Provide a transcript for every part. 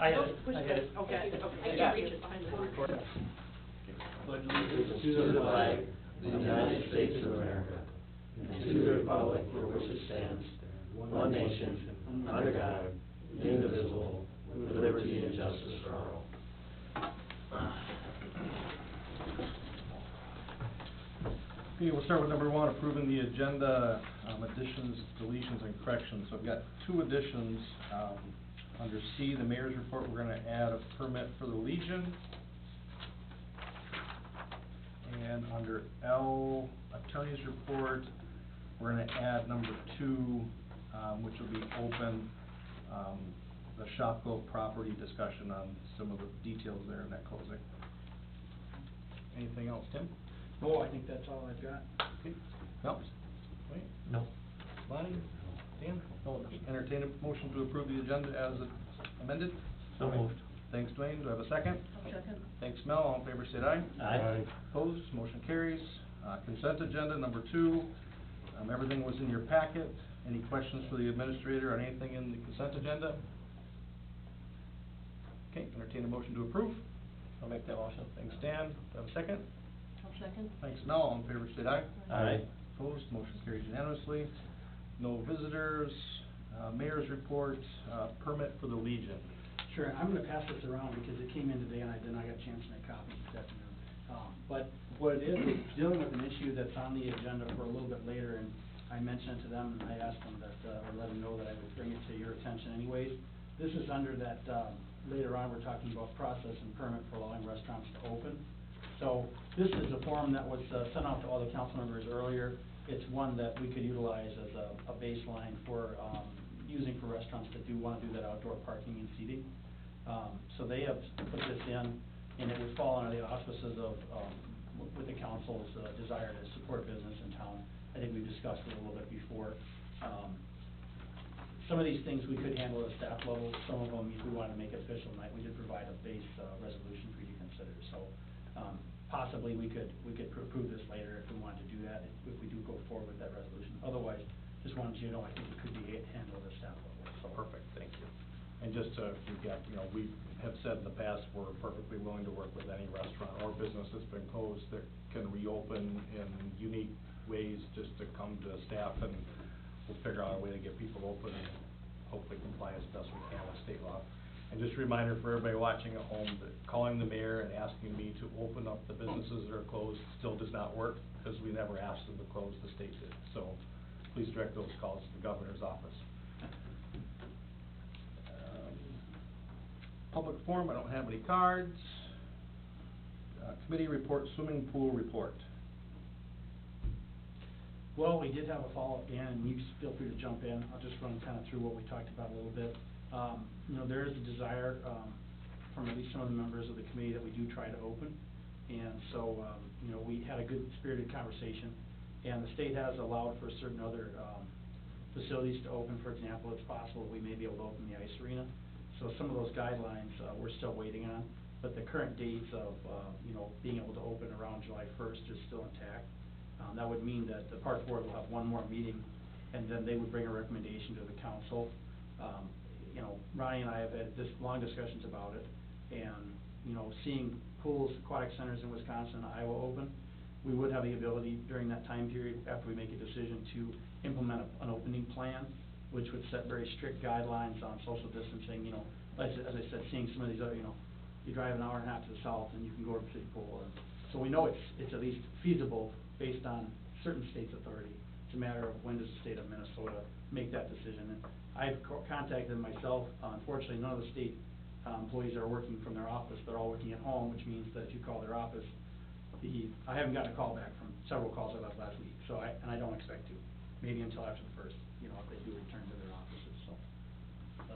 I got it. Push I got this. it. Okay, I okay. got I it. can reach it behind the Record. Pledge allegiance to the flag of the United States of America, and to the republic for which it stands, one nation, under God, indivisible, with liberty and justice for all. Okay, we'll start with number one, approving the agenda, additions, deletions, and corrections. So I've got two additions. Under C, the mayor's report, we're gonna add a permit for the Legion. And under L, attorney's report, we're gonna add number 2, which will be open, the Shopko property discussion on some of the details there in that closing. Anything else, Tim? No, I think that's all I've got. Okay, Phelps? Wait, No. Lonnie? Dan? No, entertain a motion to approve the agenda as amended? So moved. Thanks, Dwayne. Do I have a second? I'll second. Thanks, Mel. All in favor, say aye. Aye. Opposed, motion carries. Consent agenda, number 2. Everything was in your packet. Any questions for the administrator on anything in the consent agenda? Okay, entertain a motion to approve. I'll make that motion. Thanks, Dan. Do I have a second? I'll second. Thanks, Mel. All in favor, say aye. Aye. Opposed, motion carries unanimously. No visitors. Mayor's report, permit for the Legion. Sure, I'm gonna pass this around because it came in today and I got a chance to make copies this afternoon. But what it is dealing with an issue that's on the agenda for a little bit later, and I mentioned it to them, and I asked them that, or let them know that I would bring it to your attention anyways. This is under that, later on, we're talking about process and permit for allowing restaurants to open. So, this is a form that was, sent out to all the council members earlier. It's one that we could utilize as a baseline for, using for restaurants that wanna do that outdoor parking and seating. So they have put this in, and it would fall under the auspices of, with the council's desire to support business in town. I think we've discussed it a little bit before. Some of these things we could handle at a staff level, some of them, if we wanted to make it official tonight, we did provide a base, resolution for you to consider. So, possibly we could approve this later if we wanted to do that, if we do go forward with that resolution. Otherwise, just wanted you to know, I think it could be handled at a staff level, so. Perfect, thank you. And just to recap, we have said in the past, we're perfectly willing to work with any restaurant or business that's been closed that can reopen in unique ways, just to come to staff, and we'll figure out a way to get people open and hopefully comply as best we can with state law. And just a reminder for everybody watching at home, that calling the mayor and asking me to open up the businesses that are closed still does not work, because we never asked them to close, the state did. So please direct those calls to the governor's office. Public forum, I don't have any cards. Committee report, swimming pool report. Well, we did have a follow-up, Dan, and you feel free to jump in. I'll just run kind of through what we talked about a little bit. There is a desire, from at least some of the members of the committee that we do try to open. And so, we had a good spirited conversation, and the state has allowed for certain other, facilities to open. For example, it's possible we may be able to open the ice arena. So some of those guidelines, we're still waiting on, but the current dates of, being able to open around July 1st is still intact. That would mean that the park board will have one more meeting, and then they would bring a recommendation to the council. Ronnie and I have had long discussions about it, and, seeing pools, aquatic centers in Wisconsin and Iowa open, we would have the ability during that time period, after we make a decision, to implement an opening plan, which would set very strict guidelines on social distancing. As I said, seeing some of these other, you drive an hour and a half to the south and you can go to the pool. And so we know it's at least feasible based on certain states' authority. It's a matter of when does the state of Minnesota make that decision. And I've contacted them myself. Unfortunately, none of the state employees are working from their office. They're all working at home, which means that if you call their office, I haven't gotten a call back from several calls I left last week, and I don't expect to. Maybe until after the 1st, if they do return to their offices, so.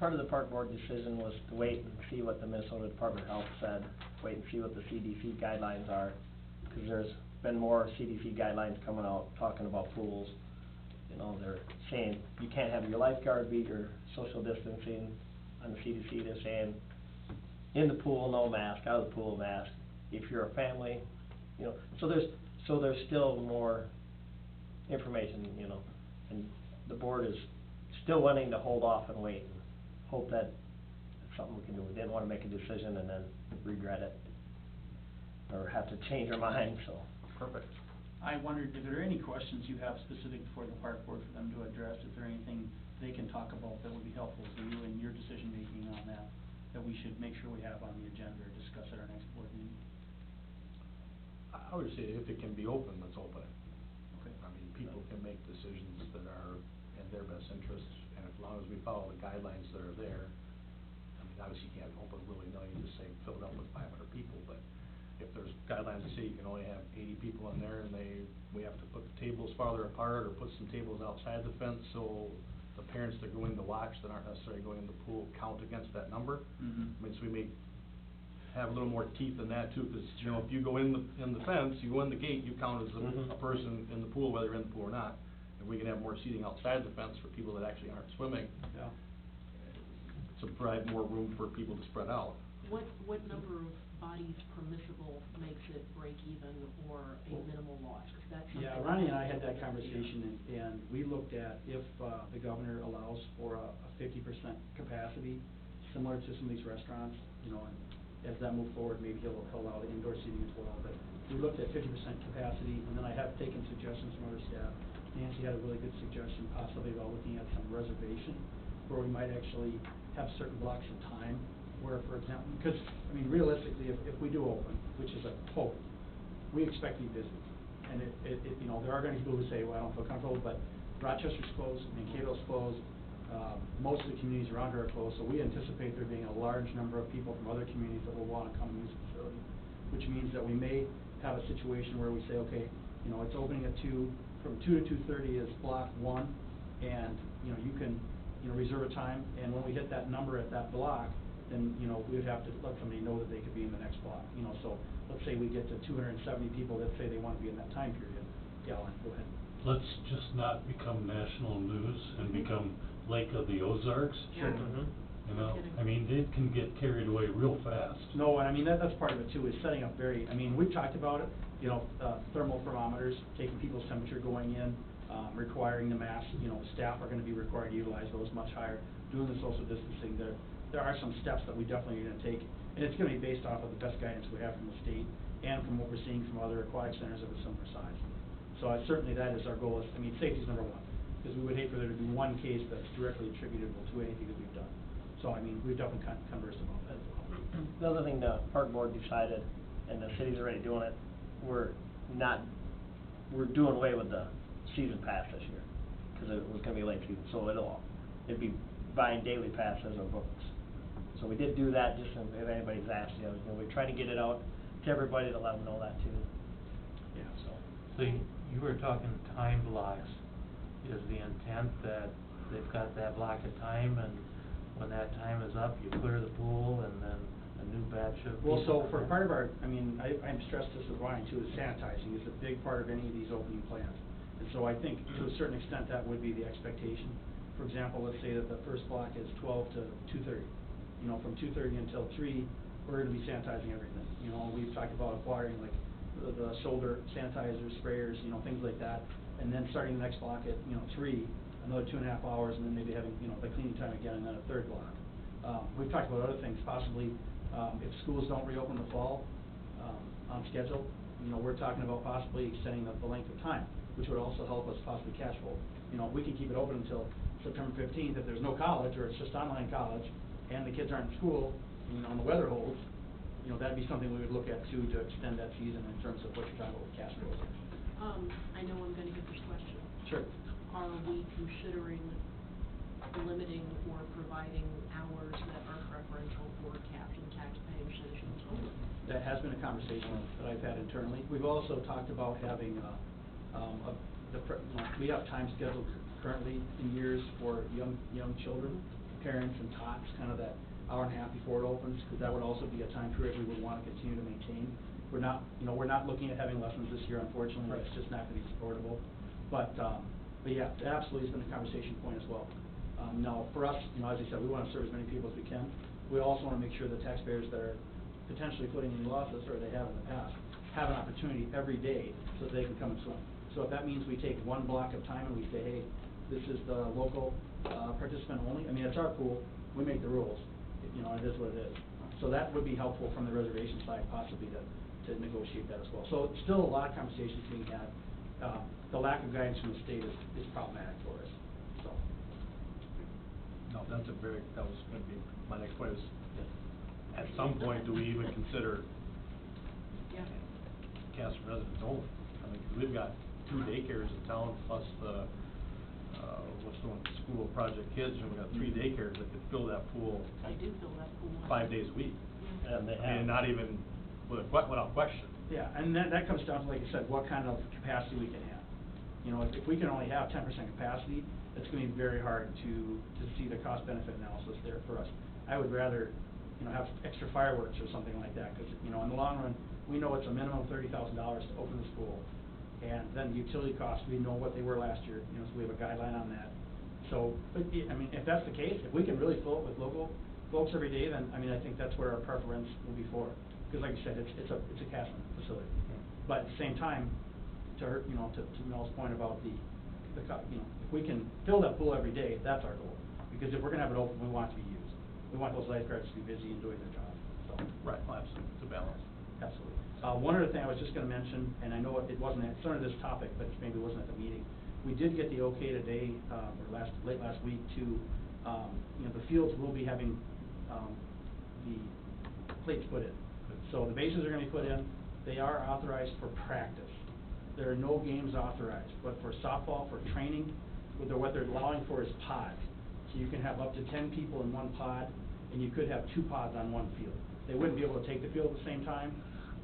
Part of the park board decision was to wait and see what the Minnesota Department of Health said, wait and see what the CDC guidelines are, because there's been more CDC guidelines coming out talking about pools. They're saying you can't have your lifeguard be your social distancing. On the CDC, they're saying in the pool, no mask, out of the pool, mask. If you're a family, so there's still more information, and the board is still wanting to hold off and wait, and hope that something we can do. We didn't wanna make a decision and then regret it, or have to change our mind, so. Perfect. I wondered if there are any questions you have specific for the park board for them to address, is there anything they can talk about that would be helpful to you in your decision-making on that, that we should make sure we have on the agenda or discuss at our next board meeting? I would say if it can be open, let's open it. Okay. I mean, people can make decisions that are in their best interests, and as long as we follow the guidelines that are there, I mean, obviously you can't open willy-nilly and just say fill it up with 500 people, but if there's guidelines that say you can only have 80 people in there, and we have to put the tables farther apart, or put some tables outside the fence, so the parents that go in to watch that aren't necessarily going in the pool count against that number. Mhm. I mean, so we may have a little more teeth in that too, because, you know, if you go in the fence, you go in the gate, you count as Mhm. a person in the pool, whether you're in the pool or not. If we can have more seating outside the fence for people that actually aren't swimming, Yeah. to provide more room for people to spread out. What number of bodies permissible makes it break even or a minimal loss? Is that something? Yeah, Ronnie and I had that conversation, and we looked at if, the governor allows for a 50% capacity, similar to some of these restaurants, you know, and as that move forward, maybe he'll allow the indoor seating as well, but we looked at 50% capacity, and then I have taken suggestions from other staff. Nancy had a really good suggestion, possibly about looking at some reservation, where we might actually have certain blocks of time, where, for example, because, I mean, realistically, if we do open, which is a hope, we expect to be busy. And you know, there are gonna be people who say, well, I don't feel comfortable, but Rochester's closed, Mankato's closed, most of the communities around here are closed, so we anticipate there being a large number of people from other communities that will wanna come and use the facility, which means that we may have a situation where we say, okay, you know, it's opening at 2, from 2 to 2:30 is block 1, and, you know, you can, you know, reserve a time, and when we hit that number at that block, then, you know, we would have to let somebody know that they could be in the next block, you know, so let's say we get to 270 people that say they wanna be in that time period. Yeah, Alan, go ahead. Let's just not become national news and become Lake of the Ozarks. Sure. Mhm. You know, I mean, it can get carried away real fast. No, and I mean, that's part of it too, is setting up I mean, we've talked about it, you know, thermal thermometers, taking people's temperature going in, requiring the mask, you know, staff are gonna be required to utilize those much higher, doing the social distancing, there are some steps that we definitely are gonna take, and it's gonna be based off of the best guidance we have from the state, and from what we're seeing from other aquatic centers of a similar size. So certainly that is our goal, I mean, safety's number one, because we would hate for there to be one case that's directly attributable to anything that we've done. So, I mean, we've definitely conversed about that as well. The other thing the park board decided, and the city's already doing it, we're doing away with the season pass this year, cause it was gonna be late season, so it'd be buying daily passes or books. So we did do that, just if anybody's asked, you know, we're trying to get it out to everybody to let them know that too. Yeah. So. So you were talking time blocks. Is the intent that they've got that block of time, and when that time is up, you clear the pool, and then a new batch of people? Well, so come for in? part of our, I mean, I'm stressed this with Ryan too, is sanitizing is a big part of any of these opening plans. And so I think to a certain extent that would be the expectation. For example, let's say that the first block is 12 to 2:30. You know, from 2:30 until 3, we're gonna be sanitizing everything. You know, we've talked about acquiring like the shoulder sanitizers, sprayers, you know, things like that. And then starting the next block at, you know, 3, another 2.5 hours, and then maybe having, you know, the cleaning time again, and then a third block. We've talked about other things, possibly, if schools don't reopen the fall, on schedule, you know, we're talking about possibly extending the length of time, which would also help us possibly cash flow. You know, if we can keep it open until September 15th, if there's no college, or it's just online college, and the kids aren't in school, you know, and the weather holds, you know, that'd be something we would look at too, to extend that season in terms of what you're talking about with cash flow. I know I'm gonna get this question. Sure. Are we considering limiting or providing hours that are preferential for cash and tax-paying citizens only? That has been a conversation that I've had internally. We've also talked about having, we have time scheduled currently in years for young children, parents and tots, kind of that hour and a half before it opens, because that would also be a time period we would want to continue to maintain. We're not looking at having lessons this year, unfortunately, Right. it's just not gonna be supportable. But yeah, it absolutely has been a conversation point as well. Now, for us, you know, as I said, we wanna serve as many people as we can. We also wanna make sure the taxpayers that are potentially putting in losses, or they have in the past, have an opportunity every day so that they can come and swim. So if that means we take one block of time and we say, hey, this is the local participant only, I mean, it's our pool, we make the rules. you know, it is what it is. So that would be helpful from the reservation side possibly to negotiate that as well. So still a lot of conversations being had. The lack of guidance from the state is problematic for us, so. No, that was gonna be, my next point is, at some point, do we even consider Yeah. Castle residents only? I mean, 'cause we've got 2 daycares in town, plus the, what's the one, School of Project Kids, and we've got 3 daycares that could fill that pool They do fill that pool. 5 days a week. Yeah. And they I mean, have. not even without question. Yeah, and that comes down to, like you said, what kind of capacity we can have. You know, if we can only have 10% capacity, it's gonna be very hard to see the cost-benefit analysis there for us. I would rather, you know, have extra fireworks or something like that, 'cause, you know, in the long run, we know it's a minimum of $30,000 to open the school. And then the utility costs, we know what they were last year, you know, so we have a guideline on that. So, but, I mean, if that's the case, if we can really fill it with local folks every day, then, I mean, I think that's where our preference will be for. Because like you said, it's a Castle facility. But at the same time, to Mel's point about you know, if we can fill that pool every day, that's our goal. Because if we're gonna have it open, we want it to be used. We want those lifeguards to be busy and doing their job, so. Right, well, absolutely, it's a balance. Absolutely. One other thing I was just gonna mention, and I know it wasn't, it's under this topic, but maybe it wasn't at the meeting. We did get the okay today, or late last week to, you know, the fields will be having, the plates put in. So the bases are gonna be put in, they are authorized for practice. There are no games authorized, but for softball, for training, what they're allowing for is pods. So you can have up to 10 people in one pod, and you could have 2 pods on one field. They wouldn't be able to take the field at the same time,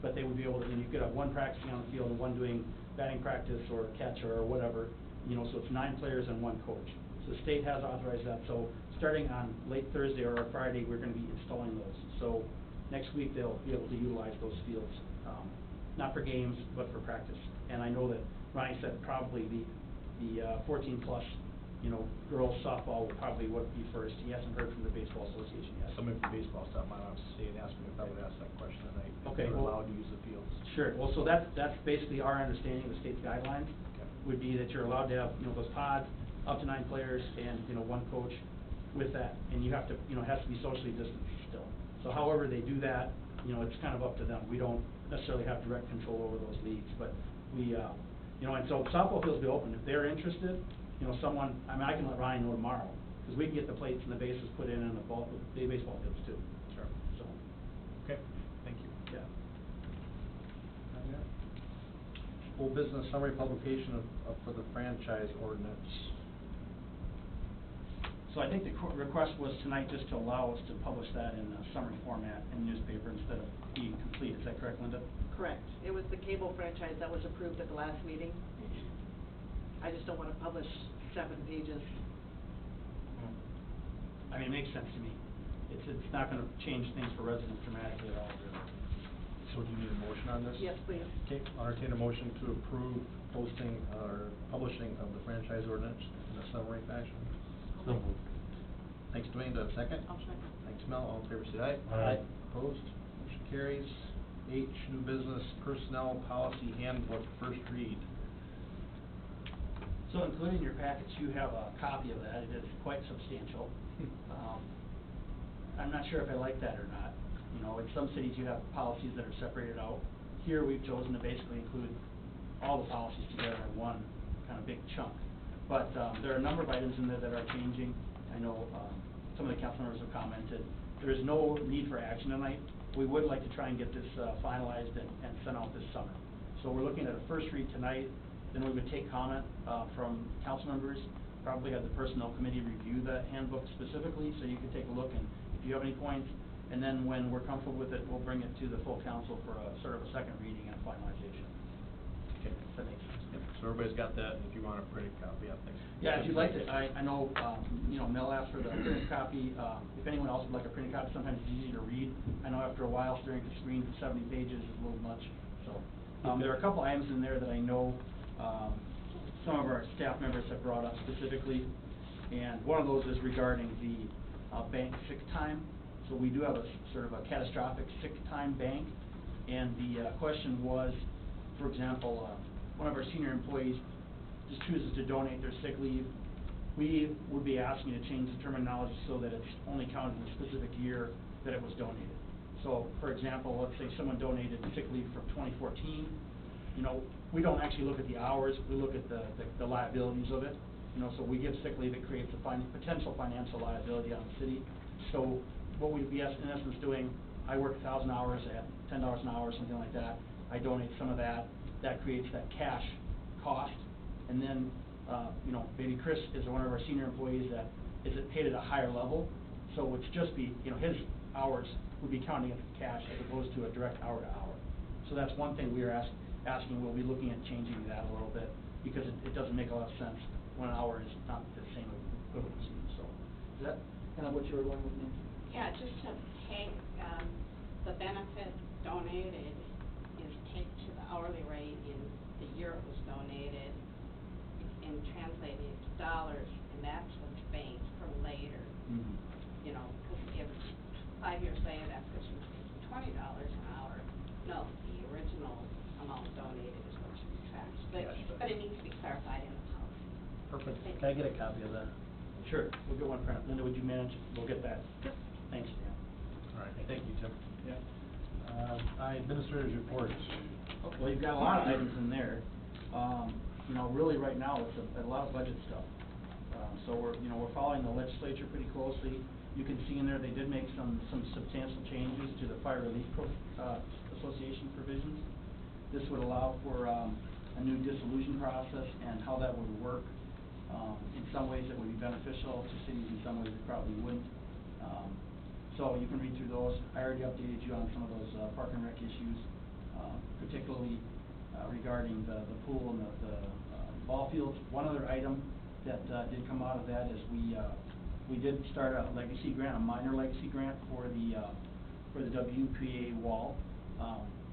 but they would be able to, and you could have one practicing on the field and one doing batting practice or catcher or whatever, you know, so it's 9 players and 1 coach. So the state has authorized that, so starting on late Thursday or Friday, we're gonna be installing those. So next week, they'll be able to utilize those fields, not for games, but for practice. And I know that Ronnie said probably the 14-plus, you know, girls softball will probably be first. He hasn't heard from the baseball association yet. Somebody from baseball stopped my office today and asked me if I would ask that question tonight. Okay, If they're well- allowed to use the fields. Sure, well, so that's basically our understanding of the state's guidelines, Okay. would be that you're allowed to have, you know, those pods, up to 9 players and, you know, 1 coach with that. And you have to, you know, it has to be socially distanced still. So however they do that, you know, it's kind of up to them. We don't necessarily have direct control over those leagues, but we, you know, and so softball fields will be open. If they're interested, you know, I can let Ryan know tomorrow, because we can get the plates and the bases put in the baseball fields too. Sure. So, Okay, thank you. yeah. Old business summary publication for the franchise ordinance. So I think the request was tonight just to allow us to publish that in a summary format in the newspaper instead of being complete. Is that correct, Linda? Correct. It was the cable franchise that was approved at the last meeting. I just don't want to publish 7 pages. I mean, it makes sense to me. It's not gonna change things for residents dramatically at all, really. So do you need a motion on this? Yes, please. Okay, I'll entertain a motion to approve posting or publishing of the franchise ordinance in a summary fashion. So moved. Thanks, Dwayne. Do I have a second? I'll second. Thanks, Mel. All in favor, say aye. Aye. Opposed? Motion carries. H, new business personnel policy handbook, first read. So included in your packets, you have a copy of that. It is quite substantial. I'm not sure if I like that or not. You know, in some cities you have policies that are separated out. Here, we've chosen to basically include all the policies together in one kind of big chunk. But there are a number of items in there that are changing. I know some of the council members have commented. There is no need for action tonight. We would like to try and get this finalized and sent out this summer. So we're looking at a first read tonight, then we would take comment from council members, probably have the personnel committee review the handbook specifically, so you can take a look and if you have any points, and then when we're comfortable with it, we'll bring it to the full council for a sort of a second reading and finalization. Okay. If that makes sense. Yep, so everybody's got that. If you want a printed copy, yeah, thanks. Yeah, if you'd like to, I know, you know, Mel asked for the printed copy. If anyone else would like a printed copy, sometimes it's easy to read. I know after a while, staring at the screen for 70 pages is a little much, so. There are a couple items in there that I know, some of our staff members have brought up specifically, and one of those is regarding the, bank sick time. So we do have a sort of a catastrophic sick time bank, and the, question was, for example, one of our senior employees just chooses to donate their sick leave, we would be asking you to change the terminology so that it's only counted in the specific year that it was donated. So, for example, let's say someone donated sick leave from 2014, you know, we don't actually look at the hours, we look at the liabilities of it. You know, so we give sick leave, it creates a potential financial liability on the city. So what we'd be in essence doing, I work 1,000 hours at $10 an hour or something like that, I donate some of that, that creates that cash cost. And then, you know, maybe Chris is one of our senior employees that is paid at a higher level, so it's just be, you know, his hours would be counting against the cash as opposed to a direct hour to hour. So that's one thing we are asking, we'll be looking at changing that a little bit, because it doesn't make a lot of sense when an hour is not the same equivalency, so. Is that kind of what you were going with, Nancy? Yeah, just to take, the benefit donated is take to the hourly rate in the year it was donated and translated it to dollars, and that's what's banked for later. Mm-hmm. You know, because if 5 years later that person was $20 an hour, no, the original amount donated is what should be tracked. But it needs to be clarified in the policy. Perfect. Can I get a copy of that? Sure, we'll get one printed. Linda, would you manage? We'll get that. Yep. Thanks, Dan. All right, thank you, Tim. Yeah. Administrators reports. Well, you've got a lot of items in there. You know, really right now, it's a lot of budget stuff. So we're following the legislature pretty closely. You can see in there, they did make some substantial changes to the Fire Relief Association provisions. This would allow for a new dissolution process and how that would work. In some ways, it would be beneficial to cities, in some ways, it probably wouldn't. So you can read through those. I already updated you on some of those park and rec issues, particularly regarding the pool and the ball fields. One other item that did come out of that is we did start a legacy grant, a minor legacy grant for the WPA wall.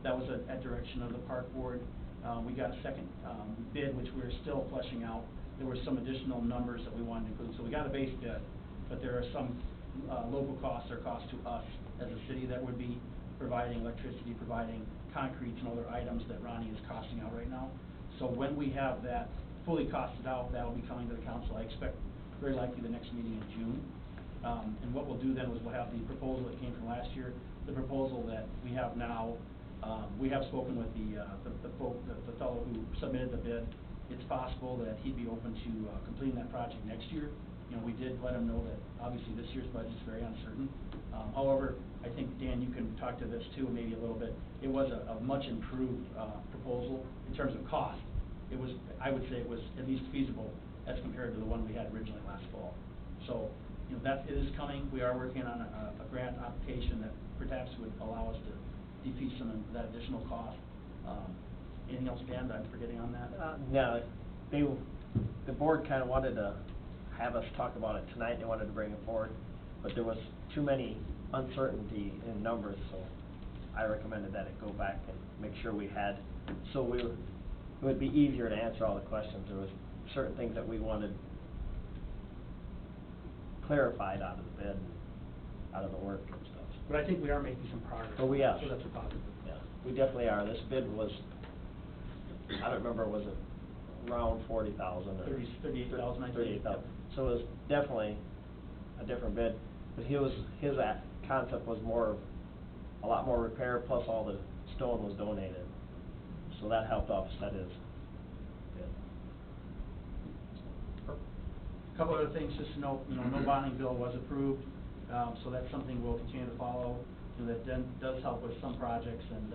That was at direction of the park board. We got a second bid, which we're still fleshing out. There were some additional numbers that we wanted to include. So we got a base bid, but there are some local costs or costs to us as a city that would be providing electricity, providing concrete and other items that Ronnie is costing out right now. So when we have that fully costed out, that'll be coming to the council. I expect very likely the next meeting in June. And what we'll do then is we'll have the proposal that came from last year, the proposal that we have now. We have spoken with the fellow who submitted the bid. It's possible that he'd be open to completing that project next year. You know, we did let him know that obviously this year's budget is very uncertain. However, I think, Dan, you can talk to this too, maybe a little bit. It was a much improved proposal in terms of cost. It was, I would say it was at least feasible as compared to the one we had originally last fall. So, you know, that is coming. We are working on a grant application that perhaps would allow us to defeat some of that additional cost. Anything else, Dan, that I'm forgetting on that? No, the board kind of wanted to have us talk about it tonight. They wanted to bring it forward, but there was too many uncertainty in numbers, so I recommended that it go back and make sure we had, so it would be easier to answer all the questions. There was certain things that we wanted clarified out of the bid, out of the work and stuff. But I think we are making some progress. Oh, we are. So that's a positive. Yeah, we definitely are. This bid was, I don't remember, was it around 40,000 or 38,000, I think. 38,000. So it was definitely a different bid, but his concept was a lot more repair, plus all the stone was donated. So that helped offset his bid. A couple other things, just to note, no bonding bill was approved, so that's something we'll continue to follow. That then does help with some projects, and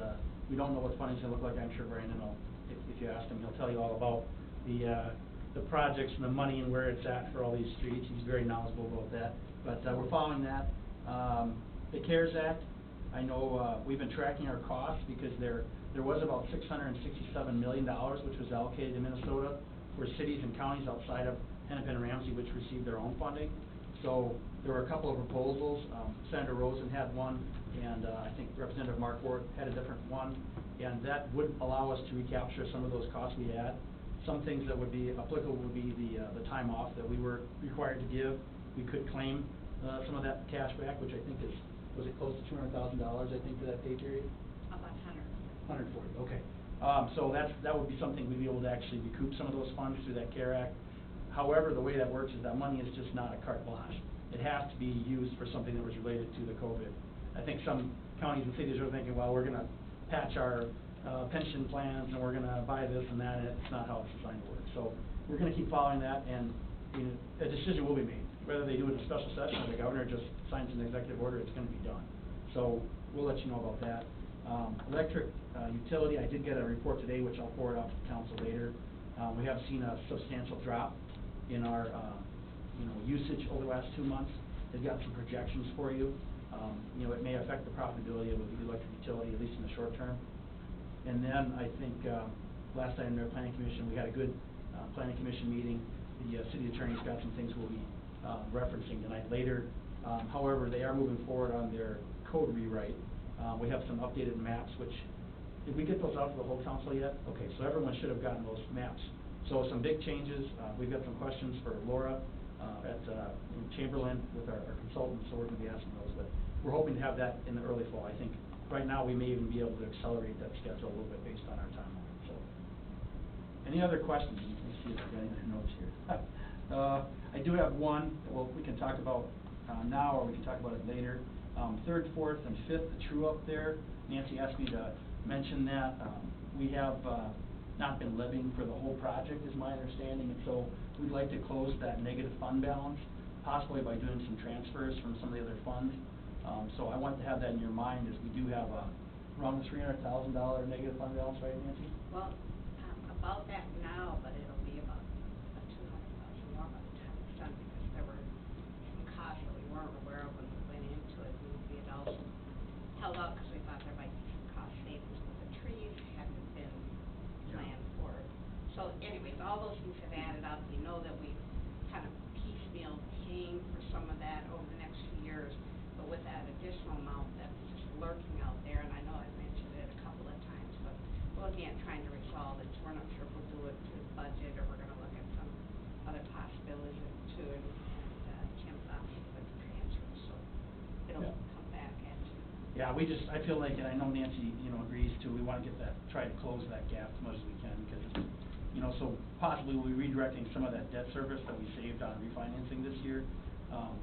we don't know what funding's gonna look like. I'm sure Brandon will, if you ask him, he'll tell you all about the projects and the money and where it's at for all these streets. He's very knowledgeable about that. But we're following that. The CARES Act, I know we've been tracking our costs because there was about $667 million which was allocated to Minnesota for cities and counties outside of Hennepin and Ramsey, which received their own funding. So there were a couple of proposals. Senator Rosen had one, and I think Representative Mark Ward had a different one, and that would allow us to recapture some of those costs we had. Some things that would be applicable would be the time off that we were required to give. We could claim some of that cash back, which I think was it close to $200,000, I think, for that pay period? About 100. 140, okay. So that would be something we'd be able to actually recoup some of those funds through that CARE Act. However, the way that works is that money is just not a carte blanche. It has to be used for something that was related to the COVID. I think some counties and cities are thinking, well, we're gonna patch our pension plans and we're gonna buy this and that, and it's not how it's designed to work. So we're gonna keep following that, and a decision will be made. Whether they do it in a special session or the governor just signs an executive order, it's gonna be done. So we'll let you know about that. Electric utility, I did get a report today, which I'll forward off to the council later. We have seen a substantial drop in our usage over the last 2 months. They've got some projections for you. It may affect the profitability of the electric utility, at least in the short term. And then I think, last night in their planning commission, we had a good, planning commission meeting. The, city attorney's got some things we'll be, referencing tonight later. However, they are moving forward on their code rewrite. We have some updated maps, which, did we get those out to the whole council yet? Okay, so everyone should have gotten those maps. So some big changes. We've got some questions for Laura, in Chamberlain with our consultants, so we're gonna be asking those, but we're hoping to have that in the early fall. I think right now we may even be able to accelerate that schedule a little bit based on our timeline, so. Any other questions? Let me see if I've got any other notes here. I do have one, well, we can talk about, now, or we can talk about it later. 3rd, 4th, and 5th, the true up there, Nancy asked me to mention that. We have, not been levying for the whole project, is my understanding, and so we'd like to close that negative fund balance, possibly by doing some transfers from some of the other funds. So I want to have that in your mind, as we do have around the $300,000 negative fund balance, right, Nancy? Well, about that now, but it'll be about $200,000 more by the time it's done, because there were some costs that we weren't aware of when we went into it. We had also held out because we thought there might be some cost savings, but the trees hadn't been planned for. So anyways, all those things have added up. We know that we've kind of piecemeal paying for some of that over the next few years, but with that additional amount that's just lurking out there, and I know I've mentioned it a couple of times, but we're looking at trying to resolve it. We're not sure if we'll do it to the budget, or we're gonna look at some other possibilities too, and Tim's option with the transfer, so it'll come back at you. Yeah, I feel like, and I know Nancy, agrees too, we wanna get that, try to close that gap as much as we can, because it's, so possibly we'll be redirecting some of that debt service that we saved on refinancing this year.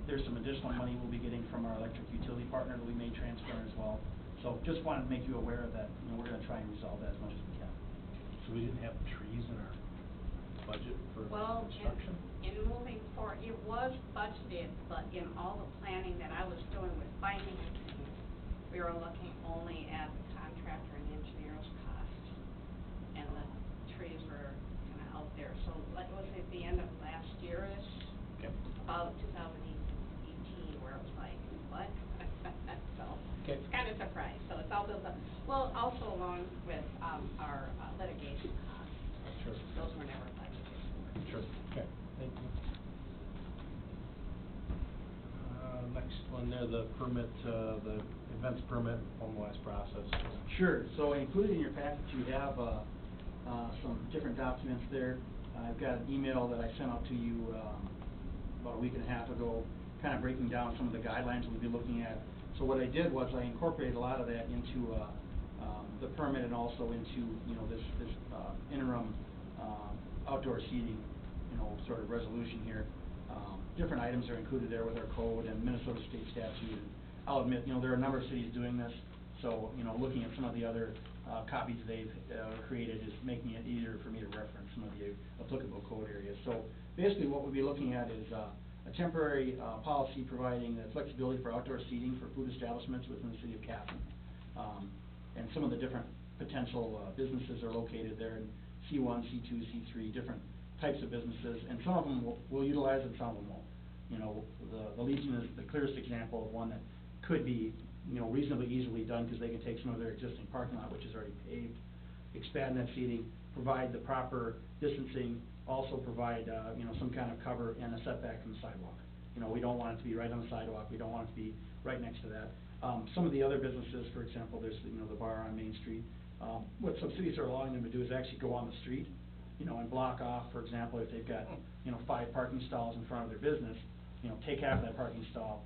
There's some additional money we'll be getting from our electric utility partner that we may transfer as well. So just wanted to make you aware of that, we're gonna try and resolve that as much as we can. So we didn't have trees in our budget for Well, construction? in moving forward, it was budgeted, but in all the planning that I was doing with financing, we were looking only at the contractor and engineer's costs, and the trees were kind of out there. So, like, was it the end of last year-ish? Okay. About 2018, where it was like, what? So, Okay. it's kind of surprised, so it's all built up. Well, also along with, our litigation costs. Sure. Those were never budgeted. Sure, okay, thank you. Next one there, the permit, the events permit, formalized process. Sure, so included in your package, you have, some different documents there. I've got an email that I sent out to you, about a week and a half ago, kind of breaking down some of the guidelines we'll be looking at. So what I did was I incorporated a lot of that into, the permit, and also into, this interim, outdoor seating, sort of resolution here. Different items are included there with our code and Minnesota state statute. I'll admit, there are a number of cities doing this, so, looking at some of the other, copies they've, created is making it easier for me to reference some of the applicable code areas. So basically what we'll be looking at is, a temporary, policy providing the flexibility for outdoor seating for food establishments within the city of Casson. And some of the different potential, businesses are located there in C1, C2, C3, different types of businesses, and some of them will utilize it, some of them won't. The Legion is the clearest example of one that could be, reasonably easily done, because they can take some of their existing parking lot, which is already paved, expand that seating, provide the proper distancing, also provide, some kind of cover and a setback from the sidewalk. We don't want it to be right on the sidewalk, we don't want it to be right next to that. Some of the other businesses, for example, there's, the bar on Main Street. What some cities are allowing them to do is actually go on the street, and block off, for example, if they've got, 5 parking stalls in front of their business, take half of that parking stall,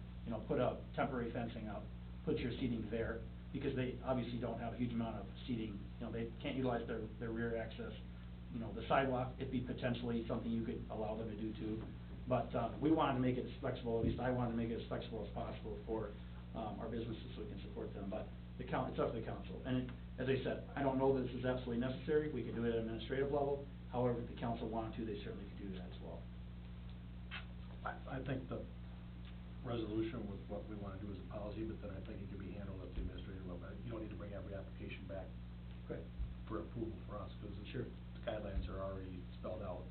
put up temporary fencing up, put your seating there, because they obviously don't have a huge amount of seating, they can't utilize their rear access, you know, the sidewalk, it'd be potentially something you could allow them to do too. But, we wanted to make it as flexible, at least I wanted to make it as flexible as possible for, our businesses so we can support them, but it's up to the council. And as I said, I don't know that this is absolutely necessary, we could do it at an administrative level, however, if the council wanted to, they certainly could do that as well. I think the resolution with what we wanna do as a policy, but then I think it can be handled at the administrative level. You don't need to bring every application back Okay. for approval for us, cause Sure. the guidelines are already spelled out.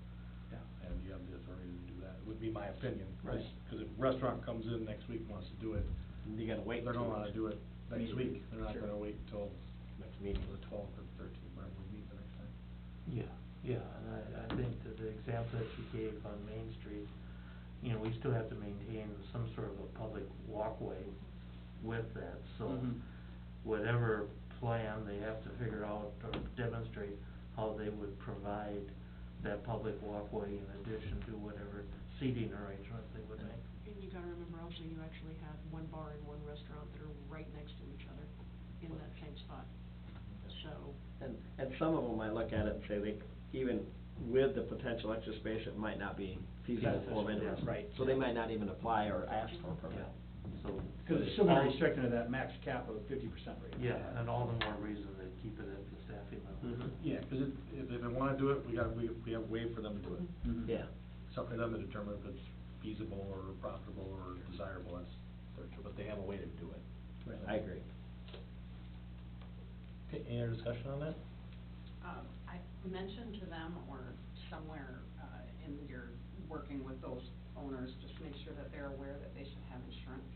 Yeah. And you have the authority to do that, it would be my opinion. Right. Cause if a restaurant comes in next week and wants to do it, You gotta wait. they're gonna wanna do it next Immediately. week, they're not Sure. gonna wait till Next meeting. the 12th or 13th, whenever we meet the next time. Yeah, and I think that the example that you gave on Main Street, you know, we still have to maintain some sort of a public walkway with that, so Mhm. whatever plan they have to figure out or demonstrate how they would provide that public walkway in addition to whatever seating arrangement they would make. And you gotta remember also, you actually have one bar and one restaurant that are right next to each other in that same spot. So, And some of them might look at it and say they, even with the potential extra space, it might not be feasible for them Beneficial, anyways. yeah, right. So they might not even apply or ask for a permit. So. Cause it's still gonna restrict into that max cap of 50% rate. Yeah, and all the more reason to keep it at the staffing level. Yeah, cause if they wanna do it, we have a way for them to do it. Mhm. Yeah. It's up to them to determine if it's feasible or profitable or desirable, that's their choice, but they have a way to do it. Right, I agree. Okay, any other discussion on that? I mentioned to them or somewhere, in your working with those owners, just make sure that they're aware that they should have insurance,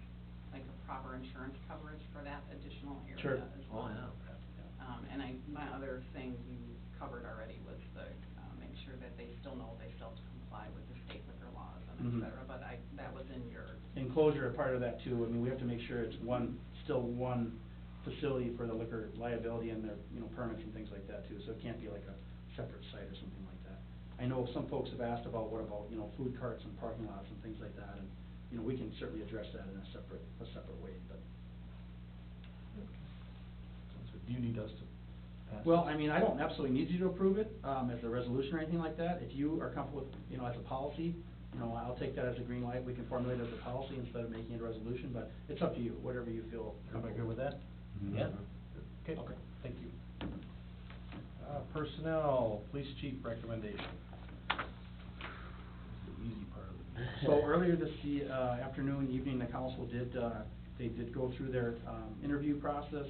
like a proper insurance coverage for that additional Sure. area as well. Oh, yeah. And my other thing you covered already was the, make sure that they still know they still have to comply with the state liquor laws and Mhm. et cetera, but that was in your. Enclosure are part of that too, I mean, we have to make sure it's still one facility for the liquor liability and their, you know, permits and things like that too, so it can't be like a separate site or something like that. I know some folks have asked about, what about, you know, food carts and parking lots and things like that, and, you know, we can certainly address that in a separate way, but. So do you need us to pass? Well, this? I mean, I don't absolutely need you to approve it, as a resolution or anything like that. If you are comfortable with, you know, as a policy, you know, I'll take that as a green light. We can formulate it as a policy instead of making it a resolution, but it's up to you, whatever you feel Everybody comfortable good with that? Yeah. Okay, Okay. thank you. Personnel, police chief recommendation. The easy part of it. So earlier this afternoon, evening, the council did, they did go through their, interview process.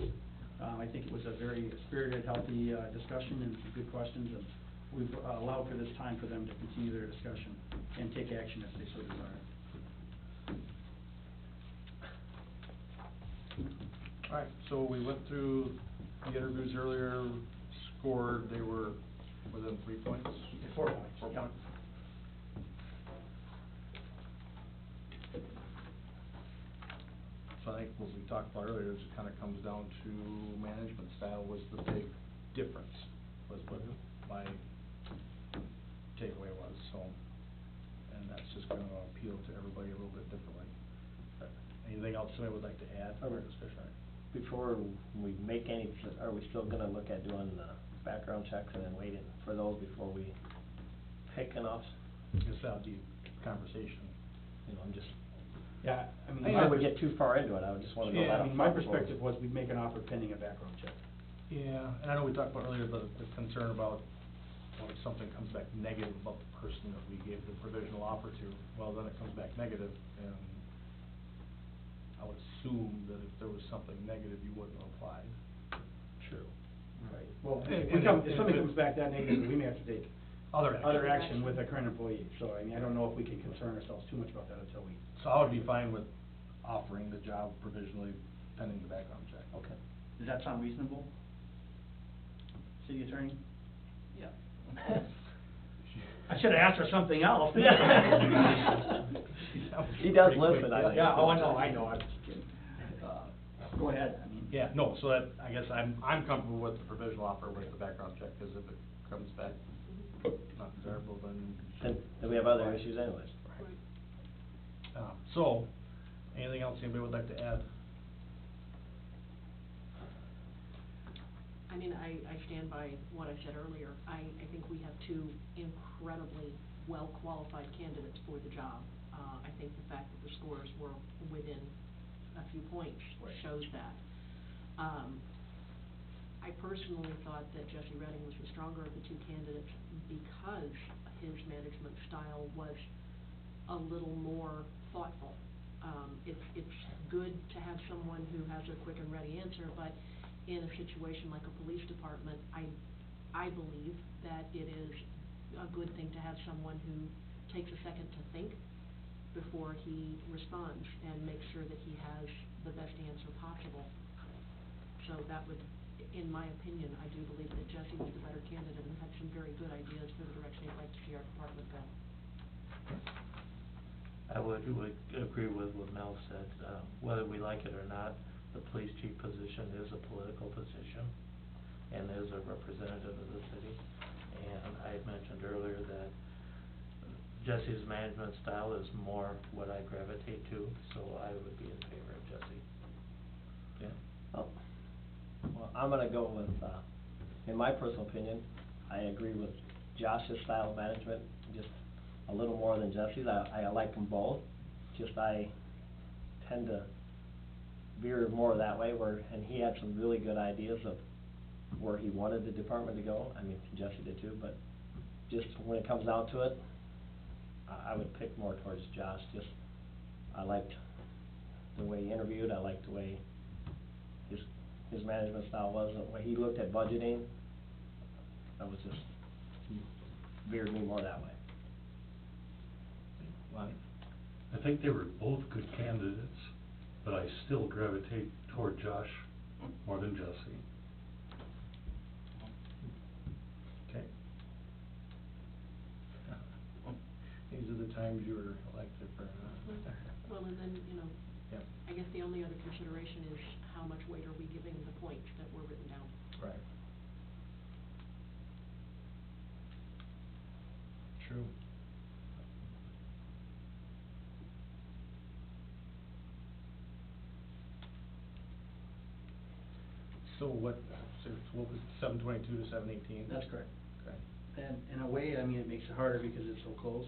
I think it was a very spirited, healthy, discussion and some good questions, and we've allowed for this time for them to continue their discussion and take action if they so desire. Alright, so we went through the interviews earlier, scored, they were within 3 points? 4 points. 4 Yep. points. So I think what we talked about earlier is it kinda comes down to management style was the big difference, was what my takeaway was, so. And that's just gonna appeal to everybody a little bit differently. Anything else somebody would like to add to our discussion? Before we make any, are we still gonna look at doing the background checks and then waiting for those before we pick an officer? Guess that'll be conversation. You know, I'm just, Yeah, I mean. I would get too far into it, I would just wanna go Yeah, that I mean, up my front before- perspective was we'd make an offer pending a background check. Yeah, and I know we talked about earlier about the concern about, well, if something comes back negative about the person that we gave the provisional offer to, well, then it comes back negative, and I would assume that if there was something negative, you wouldn't have applied. True. Right. Well, And- if and something if it- comes back that negative, we may have to take Other action. other action with a current employee, so I mean, I don't know if we can concern ourselves too much about that until we. So I would be fine with offering the job provisionally pending the background check. Okay. Does that sound reasonable? City attorney? Yeah. I should've asked for something else. He does listen, I think. Yeah, oh, I know, I'm just kidding. Go ahead, I mean. Yeah, no, so that, I guess I'm comfortable with the provisional offer with the background check, cause if it comes back not desirable, then. Then we have other issues anyways. So, anything else anybody would like to add? I mean, mean, I stand by what I said earlier. I think we have two incredibly well-qualified candidates for the job. I think the fact that the scores were within a few points shows that. I personally thought that Jesse Redding was the stronger of the two candidates because his management style was a little more thoughtful. It's good to have someone who has a quick and ready answer, but in a situation like a police department, I believe that it is a good thing to have someone who takes a second to think before he responds and makes sure that he has the best answer possible. So that would, in my opinion, I do believe that Jesse was the better candidate and had some very good ideas for the direction he'd like to see our department go. I would agree with what Mel said. Whether we like it or not, the police chief position is a political position and is a representative of the city. And I had mentioned earlier that Jesse's management style is more what I gravitate to, so I would be in favor of Jesse. Yeah. Oh. Well, I'm gonna go with, in my personal opinion, I agree with Josh's style of management, just a little more than Jesse's. I like them both, just I tend to veer more that way and he had some really good ideas of where he wanted the department to go. I mean, Jesse did too, but just when it comes down to it, I would pick more towards Josh. Just, I liked the way he interviewed, I liked the way his management style was, the way he looked at budgeting. That was just, veered me more that way. Lonnie? I think they were both good candidates, but I still gravitate toward Josh more than Jesse. Okay. These are the times you were elected for, Well, and then, Yep. I guess the only other consideration is how much weight are we giving the points that were written down? Right. True. So what was 722 to 718? That's correct. Okay. And in a way, I mean, it makes it harder because it's so close.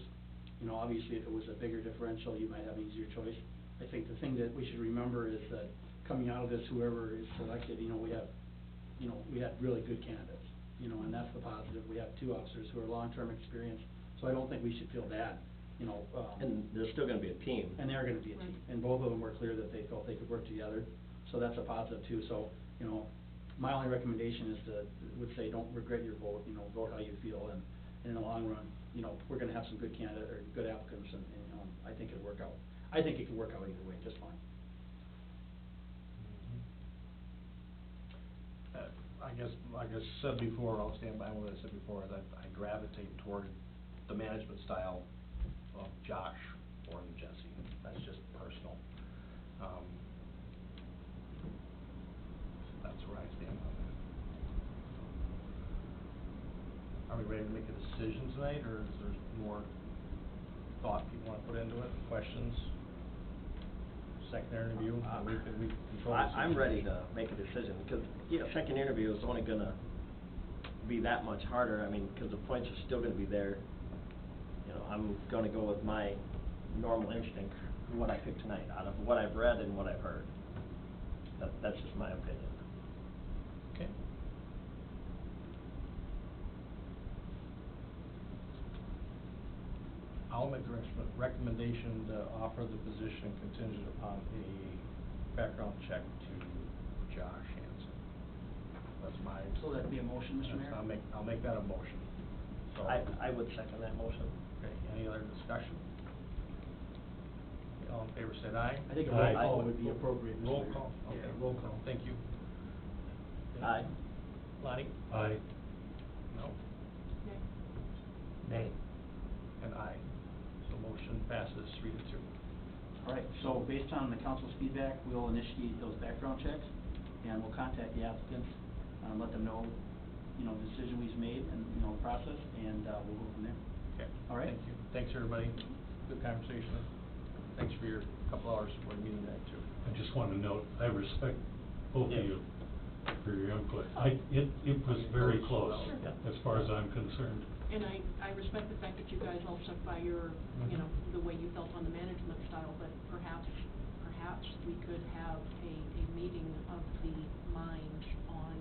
Obviously, if it was a bigger differential, you might have an easier choice. I think the thing that we should remember is that coming out of this, whoever is selected, we had really good candidates, and that's the positive. We have two officers who are long-term experienced, so I don't think we should feel bad, And there's still gonna be a team. And they're gonna be a team, and both of them were clear that they felt they could work together, so that's a positive too. So, my only recommendation would say, don't regret your vote, vote how you feel, and in the long run, we're gonna have some good good applicants, and I think it'll work out. I think it can work out either way, just fine. I guess, like I said before, I'll stand by what I said before, is I gravitate toward the management style of Josh more than Jesse. That's just personal. That's where I stand on that. Are we ready to make a decision tonight, or is there more thought people want to put into it, questions? Second interview, we can control the I'm ready situation. to make a decision, because, second interview is only gonna be that much harder, I mean, because the points are still gonna be there. I'm gonna go with my normal instinct, what I picked tonight, out of what I've read and what I've heard. That's just my opinion. Okay. I'll make the recommendation to offer the position contingent upon a background check to Josh Hanson. That's my. So that'd be a motion, Mr. Mayor? I'll make that a motion. So. I would second that motion. Okay, any other discussion? Okay, all in favor, say aye. I think a Aye. roll call would be appropriate, Mr. Roll Mayor. call, okay, Yeah. roll call, thank you. Aye. Lonnie? Aye. No? Nay. And aye. So motion passes 3-2. All right, so based on the council's feedback, we'll initiate those background checks, and we'll contact the applicants, let them know, the decision we've made and, the process, and, we'll go from there. Okay. All right. Thank you. Thanks, everybody. Good conversation. Thanks for your couple hours for the meeting tonight, too. I just want to note, I respect both of Yeah. you. for your input. It was very close, Sure. as far as I'm concerned. And I respect the fact that you guys all stuck by your, you know, the way you felt on the management style, but perhaps we could have a meeting of the minds on,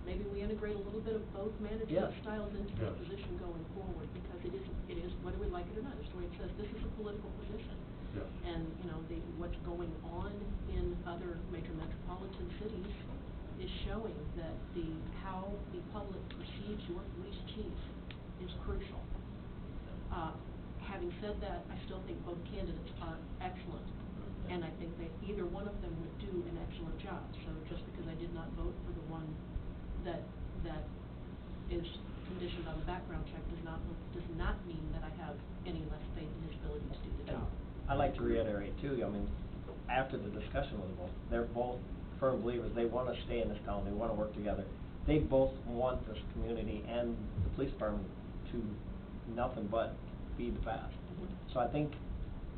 maybe we integrate a little bit of both management Yes. styles into this Yes. position going forward, because it is, whether we like it or not, it's the way it says, this is a political position. Yeah. And, you know, what's going on in other major metropolitan cities is showing that how the public perceives your police chief is crucial. Having said that, I still think both candidates are excellent, and I think that either one of them would do an excellent job. So just because I did not vote for the one that is conditioned on a background check does not mean that I have any less faith in his ability to do the job. I'd like to reiterate too, I mean, after the discussion with them, they're both firm believers, they wanna stay in this town, they wanna work together. They both want this community and the police department to nothing but be the best. So I think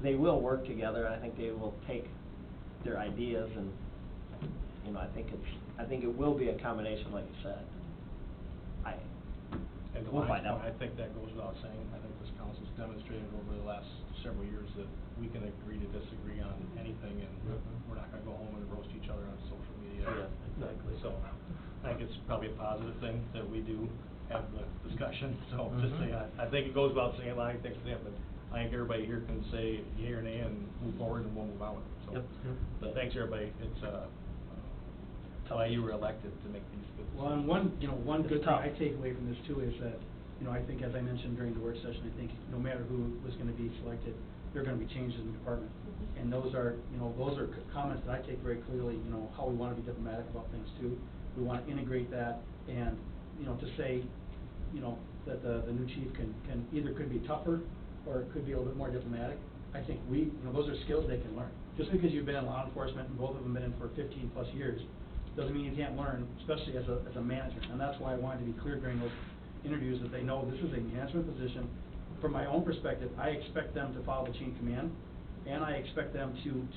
they will work together, and I think they will take their ideas and, you know, I think it will be a combination, like you said. And to We'll Lonnie's find out. point, I think that goes without saying, I think this council's demonstrated over the last several years that we can agree to disagree on anything, and we're not gonna go home and roast each other on social media. Yeah, exactly. So, I think it's probably a positive thing that we do have the discussion, so just say, I think it goes without saying, Lonnie, thanks to them, but I think everybody here can say yea or nay and move forward and we'll move on with it, so. Yep, yep. But thanks, everybody, it's, why you were elected to make these good decisions. Well, and one good It's thing tough. I take away from this too is that, I think, as I mentioned during the work session, I think no matter who was gonna be selected, there are gonna be changes in the department. And those are comments that I take very clearly, how we wanna be diplomatic about things too. We wanna integrate that and, to say, that the new chief can either could be tougher or it could be a little bit more diplomatic. I think those are skills they can learn. Just because you've been in law enforcement and both of them been in for 15+ years, doesn't mean you can't learn, especially as a manager. And that's why I wanted to be clear during those interviews that they know this is a management position. From my own perspective, I expect them to follow the chain of command, and I expect them to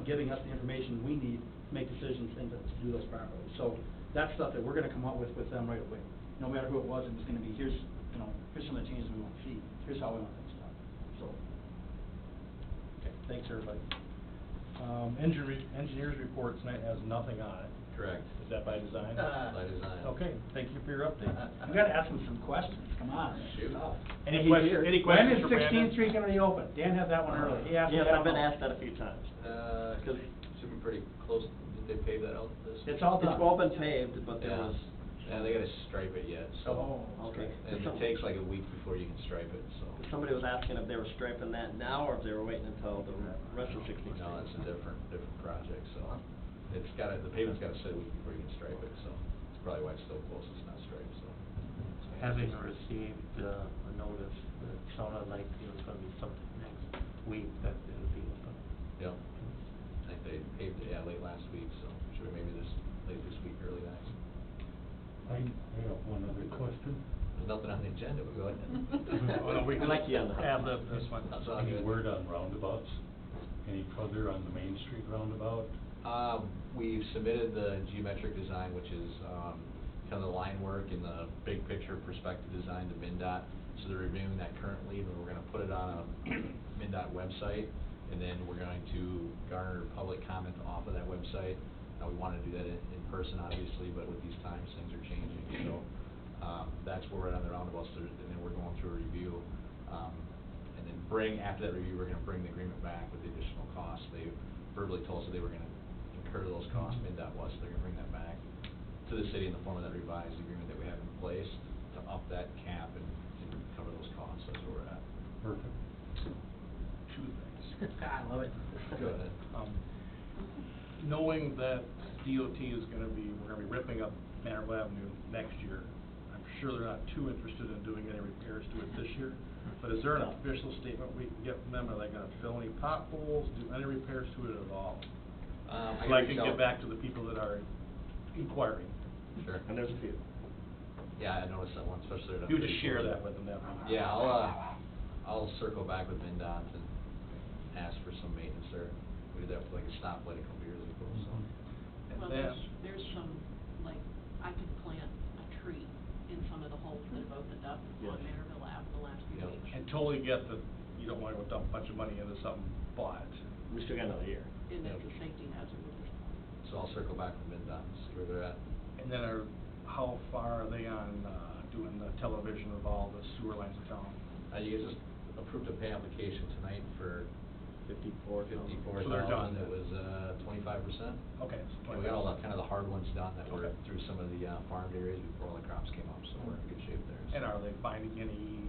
giving us the information we need to make decisions and to do those properly. So that's stuff that we're gonna come up with them right away. No matter who it was gonna be, here's some of the changes we want to see, here's how we want things done, so. Okay, thanks, everybody. Engineers report tonight has nothing on it. Correct. Is that by design? By design. Okay, thank you for your update. You gotta ask them some questions, come on. Shoot. Any Hey, questions, any questions for When Brandon? is 16th Street gonna be open? Dan had that one early, he asked me Yes, that I've been one. asked that a few times. Should be pretty close, did they pave that out this? It's all done. It's all been paved, but there Yeah. was, Yeah, they gotta stripe it yet, so. Oh, okay. And it takes like a week before you can stripe it, so. Somebody was asking if they were striping that now, or if they were waiting until the rest of 16th Street. No, it's a different project, so. The pavement's gotta sit a week before you can stripe it, so. That's probably why it's still close, it's not striped, so. Having received a notice that sounded like it was gonna be something next week that it would be open. Yep. I think they paved it, late last week, so should be maybe late this week, early next. I have one other question. There's nothing on the agenda, but go ahead. Oh, no, we can Like you on the hot have spot. this one. That's all Any good. word on roundabouts? Any further on the Main Street roundabout? We've submitted the geometric design, which is, kind of the line work and the big picture perspective design to MinDOT. So they're reviewing that currently, but we're gonna put it on a MinDOT website, and then we're going to garner public comment off of that website. We wanna do that in person, obviously, but with these times, things are changing, so, that's where we're at on the roundabouts, and then we're going through a review. And then after that review, we're gonna bring the agreement back with the additional costs. They verbally told us that they were gonna incur those costs, MinDOT was, so they're gonna bring that back to the city in the form of that revised agreement that we have in place to up that cap and cover those costs. That's where we're at. Perfect. Two things. I love it. Go ahead. Knowing that DOT is gonna be, we're gonna be ripping up Manorville Avenue next year, I'm sure they're not too interested in doing any repairs to it this year. But is there an official statement we can get from them? Are they gonna fill any potholes, do any repairs to it at all? So I can get back to the people that are inquiring. Sure. And there's a few. Yeah, I noticed that one, especially. You just share that with them, that'd be. Yeah, I'll circle back with MinDOT and ask for some maintenance there. We did that with like a stoplight a couple years ago, so. And Well, then, there's some totally get that you don't wanna go dump a bunch of money into something, but. We still got another year. And that's a safety hazard at this point. So I'll circle back with MinDOT, see where they're at. And then how far are they on, doing the television of all the sewer lines in town? You guys just approved a pay application tonight for $54,000. So they're done. It was, 25%. Okay. And we got all the, kind of the hard ones done that were Okay. through some of the, farmed areas before all the crops came up, so we're in good shape there. And are they finding any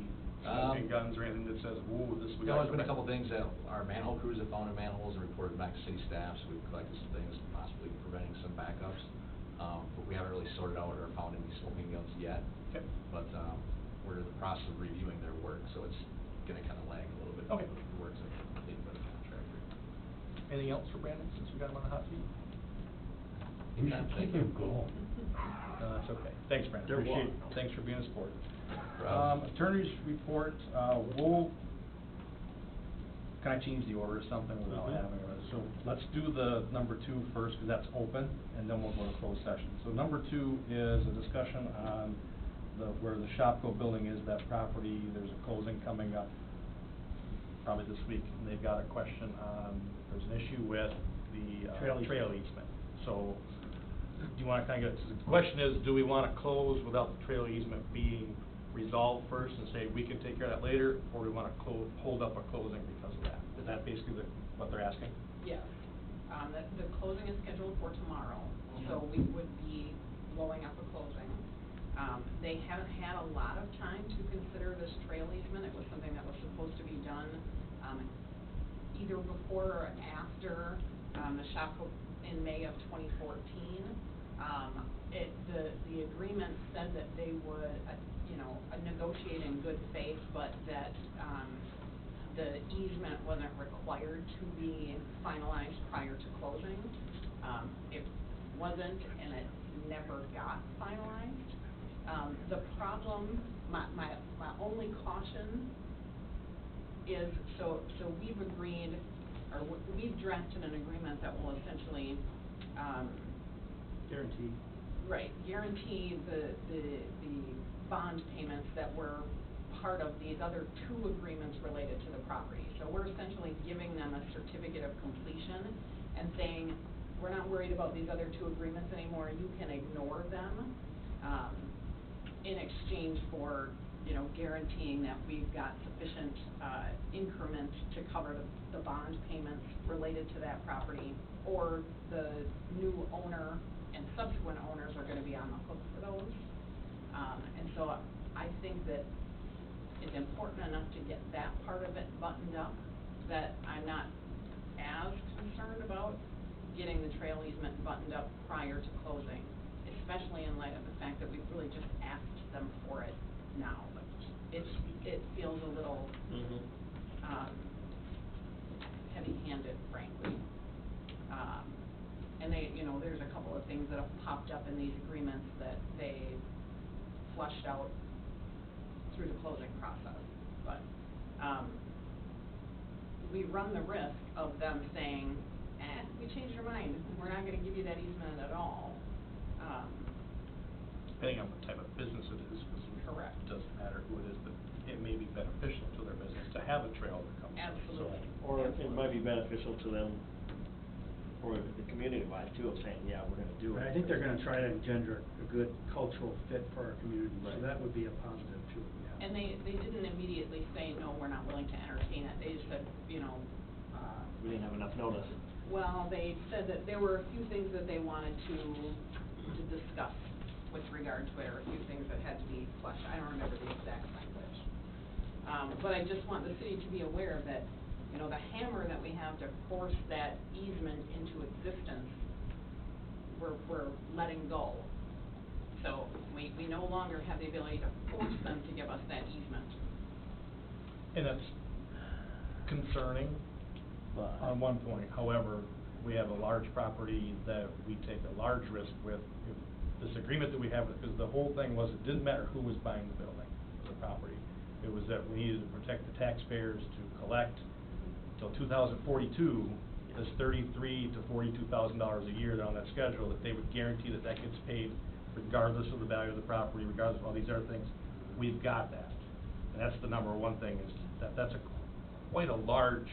Um, smoking guns or anything that says, whoa, this we You got? know, there's been a couple things that our manhole crews have found in manholes and reported back to city staff, so we've collected some things, possibly preventing some backups. But we haven't really sorted out or found any smoking guns yet. Okay. But, we're in the process of reviewing their work, so it's gonna kinda lag a little bit. Okay. The work's completed by the contractor. Anything else for Brandon, since we got him on the hot seat? You should keep him going. No, that's okay. Thanks, Brandon. They're Appreciate, warm. thanks for being a sport. Problem. Attorney's report, we'll, can I change the order or something without Mhm. having it? So let's do the number 2 first, because that's open, and then we'll go to closed session. So number 2 is a discussion on where the Shopko building is, that property. There's a closing coming up probably this week, and they've got a question on, there's an issue with the trail easement. So, do you wanna kinda get, so the question is, do we wanna close without the trail easement being resolved first and say we can take care of that later, or do we wanna hold up a closing because of that? Is that basically what they're asking? Yes. The closing is scheduled for tomorrow, so we would be blowing up a closing. They haven't had a lot of time to consider this trail easement. It was something that was supposed to be done, either before or after, the Shopko in May of 2014. The agreement said that they would, negotiate in good faith, but that, the easement wasn't required to be finalized prior to closing. It wasn't, and it never got finalized. The problem, my only caution is, so we've agreed, or we've drafted an agreement that will essentially, Guaranteed. right, guarantee the bond payments that were part of these other 2 agreements related to the property. So we're essentially giving them a certificate of completion and saying, we're not worried about these other 2 agreements anymore, you can ignore them, in exchange for, guaranteeing that we've got sufficient, increment to cover the bond payments related to that property, or the new owner and subsequent owners are gonna be on the hook for those. And so I think that it's important enough to get that part of it buttoned up, that I'm not as concerned about getting the trail easement buttoned up prior to closing, especially in light of the fact that we've really just asked them for it now. It feels a little, heavy-handed, frankly. And they, there's a couple of things that have popped up in these agreements that they flushed out through the closing process. But, we run the risk of them saying, we changed our mind, we're not gonna give you that easement at all. Depending on what type of business it is, because Correct. it doesn't matter who it is, but it may be beneficial to their business to have a trail that comes. Absolutely. Or it might be beneficial to them, or the community-wise too, of saying, yeah, we're gonna do it. I think they're gonna try to engender a good cultural fit for our community, so Right. that would be a positive too, yeah. And they didn't immediately say, no, we're not willing to entertain it, they just said, We didn't have enough notice. well, they said that there were a few things that they wanted to discuss with regard to it, or a few things that had to be fleshed, I don't remember the exact language. But I just want the city to be aware that, the hammer that we have to force that easement into existence, we're letting go. So we no longer have the ability to force them to give us that easement. And that's concerning But on one point. However, we have a large property that we take a large risk with. If this agreement that we have, because the whole thing was, it didn't matter who was buying the building, the property. It was that we needed to protect the taxpayers to collect till 2042, this $33,000 to $42,000 a year on that schedule, that they would guarantee that that gets paid regardless of the value of the property, regardless of all these other things. We've got that. And that's the number one thing, is That's quite a large,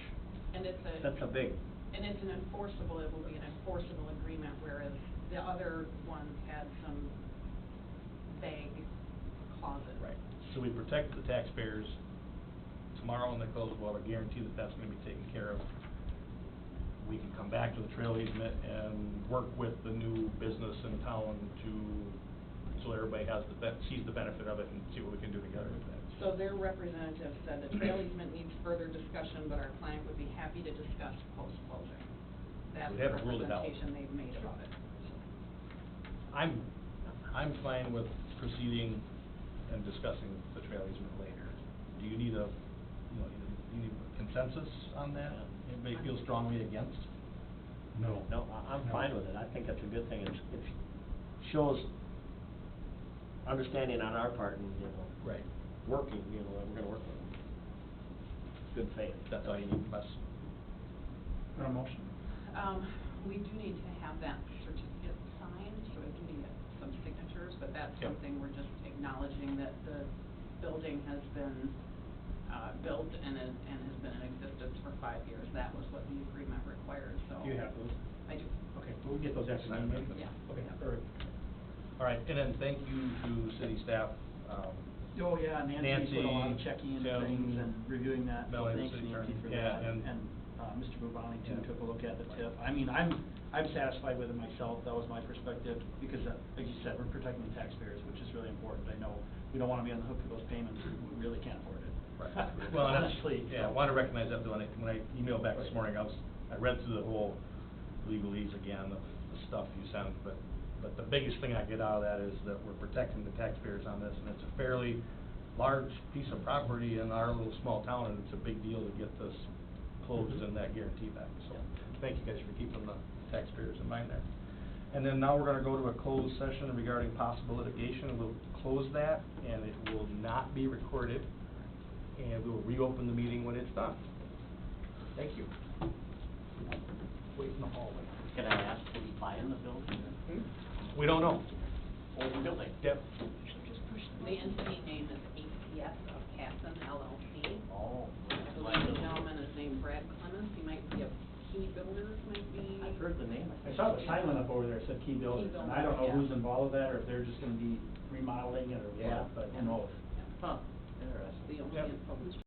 And it's That's a big, and it's an enforceable, it will be an enforceable agreement, whereas the other ones had some vague clauses. right, so we protect the taxpayers. Tomorrow when they close, we'll have a guarantee that that's gonna be taken care of. We can come back to the trail easement and work with the new business in town so everybody sees the benefit of it and see what we can do together with that. So their representative said the trail easement needs further discussion, but our client would be happy to discuss post-closing. That's We the haven't ruled it out. representation they've made about it. I'm fine with proceeding and discussing the trail easement later. Do you need you need a consensus on that? Anybody feel strongly against? No. no, I'm fine with it, I think that's a good thing, it's shows understanding on our part and, Right. working, that we're gonna work with them. Good faith. That's all you need from us. Got a motion? We do need to have that certificate signed, so it can be some signatures, but that's Yep. something we're just acknowledging that the building has been, built and has been in existence for 5 years. That was what the agreement required, so. Do you have those? I do. Okay, we'll get those after the Sign meeting. them. Yeah. Okay, perfect. All right, and then thank you to city staff, Oh, yeah, Nancy put a lot of checking in Tim, things and reviewing that, so Melanie, thanks city Nancy attorney. for Yeah, that. and- Mr. Bubani too Yeah. took a look at the tip. I mean, I'm satisfied with it myself, that was my perspective, because like you said, we're protecting the taxpayers, which is really important. I know we don't wanna be on the hook for those payments, we really can't afford it. Right. Well, and that's, Honestly. yeah, I want to recognize that when I emailed back this morning, I read through the whole legalese again of the stuff you sent, but the biggest thing I get out of that is that we're protecting the taxpayers on this, and it's a fairly large piece of property in our little small town, and it's a big deal to get this closed and that guarantee back, so thank you guys for keeping the taxpayers in mind there. And then now we're gonna go to a closed session regarding possible litigation, we'll close that, and it will not be recorded, and we will reopen the meeting when it's done. Thank you. Wait in the hallway. Can I ask who's buying the building? We don't know. Old building? Yep. The entity name is ACS of Casson LLC. Oh. I believe the gentleman is named Brad Clemens, he might be a key builder, might be. I've heard the name. I saw the sign went up over there, it said Key Builders, and I don't know Yeah. who's involved with that, or if they're just gonna be remodeling it or Yeah. what, but who knows? Huh, interesting. The only Yep. info